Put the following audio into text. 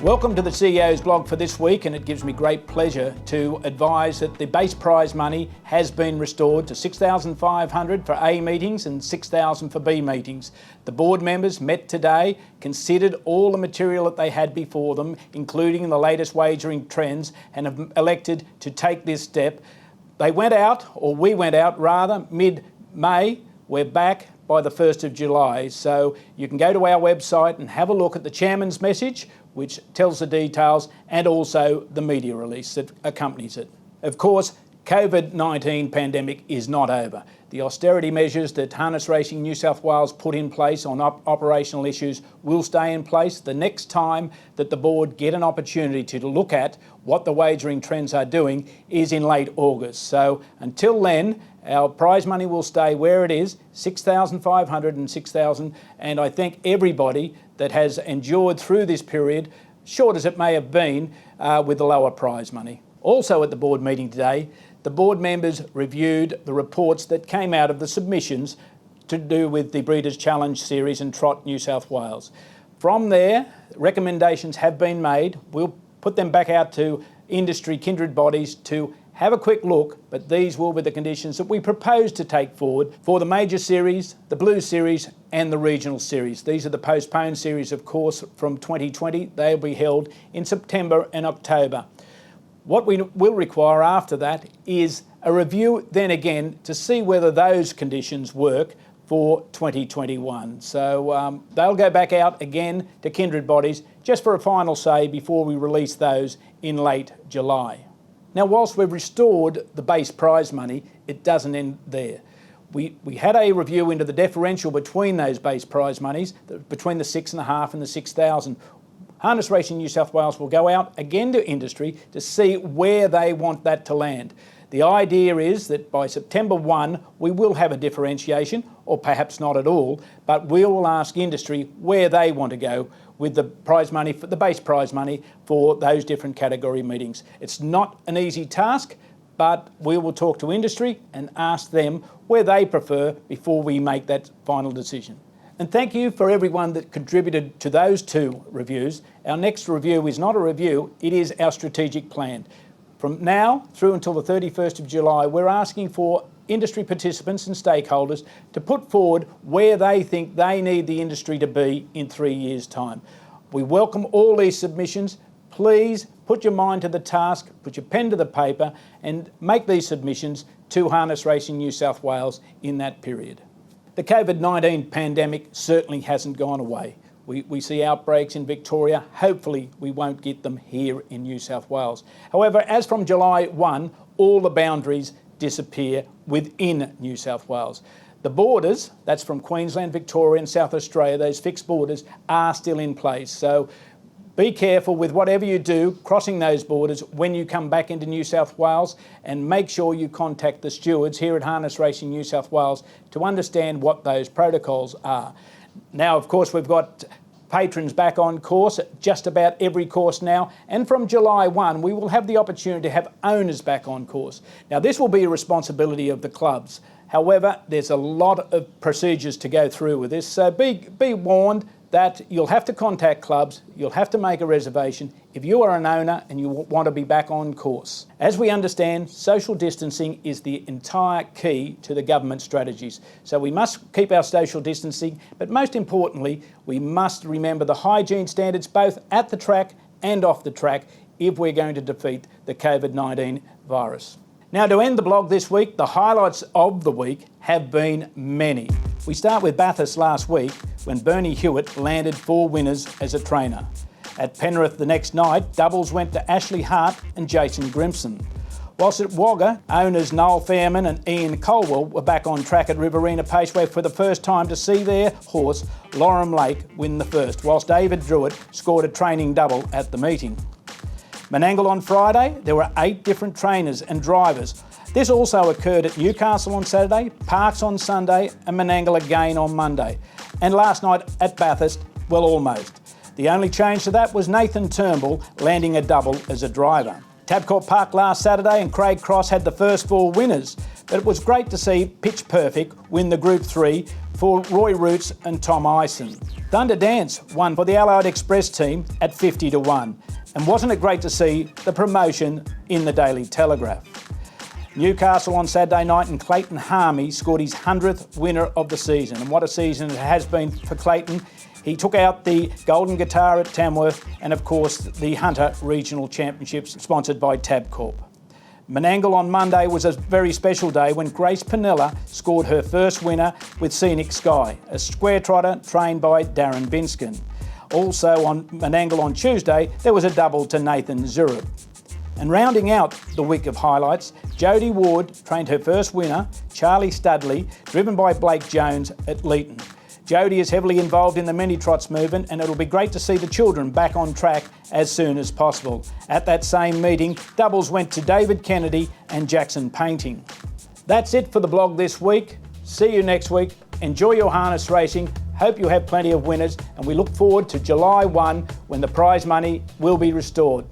Welcome to the CEO's blog for this week, and it gives me great pleasure to advise that the base prize money has been restored to $6,500 for A meetings and $6,000 for B meetings. The board members met today, considered all the material that they had before them, including the latest wagering trends, and have elected to take this step. They went out, or we went out rather, mid-May. We're back by the 1st of July. So you can go to our website and have a look at the chairman's message, which tells the details, and also the media release that accompanies it. Of course, COVID-19 pandemic is not over. The austerity measures that Harness Racing New South Wales put in place on operational issues will stay in place. The next time that the board get an opportunity to look at what the wagering trends are doing is in late August. So until then, our prize money will stay where it is, $6,500 and $6,000, and I thank everybody that has endured through this period, short as it may have been, with the lower prize money. Also at the board meeting today, the board members reviewed the reports that came out of the submissions to do with the Breeders' Challenge Series and Trot New South Wales. From there, recommendations have been made. We'll put them back out to industry kindred bodies to have a quick look, but these will be the conditions that we propose to take forward for the major series, the Blue Series and the regional series. These are the postponed series, of course, from 2020. They'll be held in September and October. What we will require after that is a review then again to see whether those conditions work for 2021. So they'll go back out again to kindred bodies just for a final say before we release those in late July. Now, whilst we've restored the base prize money, it doesn't end there. We had a review into the differential between those base prize monies, between the $6,500 and the $6,000. Harness Racing New South Wales will go out again to industry to see where they want that to land. The idea is that by September 1, we will have a differentiation, or perhaps not at all, but we will ask industry where they want to go with the prize money, for the base prize money for those different category meetings. It's not an easy task, but we will talk to industry and ask them where they prefer before we make that final decision. And thank you for everyone that contributed to those two reviews. Our next review is not a review, it is our strategic plan. From now through until the 31st of July, we're asking for industry participants and stakeholders to put forward where they think they need the industry to be in 3 years' time. We welcome all these submissions. Please put your mind to the task, put your pen to the paper, and make these submissions to Harness Racing New South Wales in that period. The COVID-19 pandemic certainly hasn't gone away. We see outbreaks in Victoria. Hopefully we won't get them here in New South Wales. However, as from July 1, all the boundaries disappear within New South Wales. The borders, that's from Queensland, Victoria and South Australia, those fixed borders are still in place. So be careful with whatever you do crossing those borders when you come back into New South Wales, and make sure you contact the stewards here at Harness Racing New South Wales to understand what those protocols are. Now, of course, we've got patrons back on course at just about every course now, and from July 1 we will have the opportunity to have owners back on course. Now, this will be a responsibility of the clubs. However, there's a lot of procedures to go through with this, so be warned that you'll have to contact clubs, you'll have to make a reservation if you are an owner and you want to be back on course. As we understand, social distancing is the entire key to the government strategies. So we must keep our social distancing, but most importantly, we must remember the hygiene standards both at the track and off the track if we're going to defeat the COVID-19 virus. Now, to end the blog this week, the highlights of the week have been many. We start with Bathurst last week when Bernie Hewitt landed 4 winners as a trainer. At Penrith the next night, doubles went to Ashley Hart and Jason Grimson. Whilst at Wagga, owners Noel Fairman and Ian Colwell were back on track at Riverina Paceway for the first time to see their horse, Lorem Lake, win the first, whilst David Druitt scored a training double at the meeting. Menangle on Friday, there were 8 different trainers and drivers. This also occurred at Newcastle on Saturday, Parkes on Sunday and Menangle again on Monday. And last night at Bathurst, well, almost. The only change to that was Nathan Turnbull landing a double as a driver. Tabcorp Park last Saturday and Craig Cross had the first 4 winners, but it was great to see Pitch Perfect win the Group 3 for Roy Roots and Tom Ison. Thunder Dance won for the Allied Express team at 50-1, and wasn't it great to see the promotion in the Daily Telegraph? Newcastle on Saturday night and Clayton Harmey scored his 100th winner of the season, and what a season it has been for Clayton. He took out the Golden Guitar at Tamworth and, of course, the Hunter Regional Championships sponsored by Tabcorp. Menangle on Monday was a very special day when Grace Panella scored her first winner with Scenic Sky, a square trotter trained by Darren Binskin. Also on Menangle on Tuesday, there was a double to Nathan Zurib. And rounding out the week of highlights, Jodie Ward trained her first winner, Charlie Studley, driven by Blake Jones at Leeton. Jodie is heavily involved in the mini-trots movement, and it'll be great to see the children back on track as soon as possible. At that same meeting, doubles went to David Kennedy and Jackson Painting. That's it for the blog this week. See you next week. Enjoy your harness racing. Hope you have plenty of winners, and we look forward to July 1 when the prize money will be restored.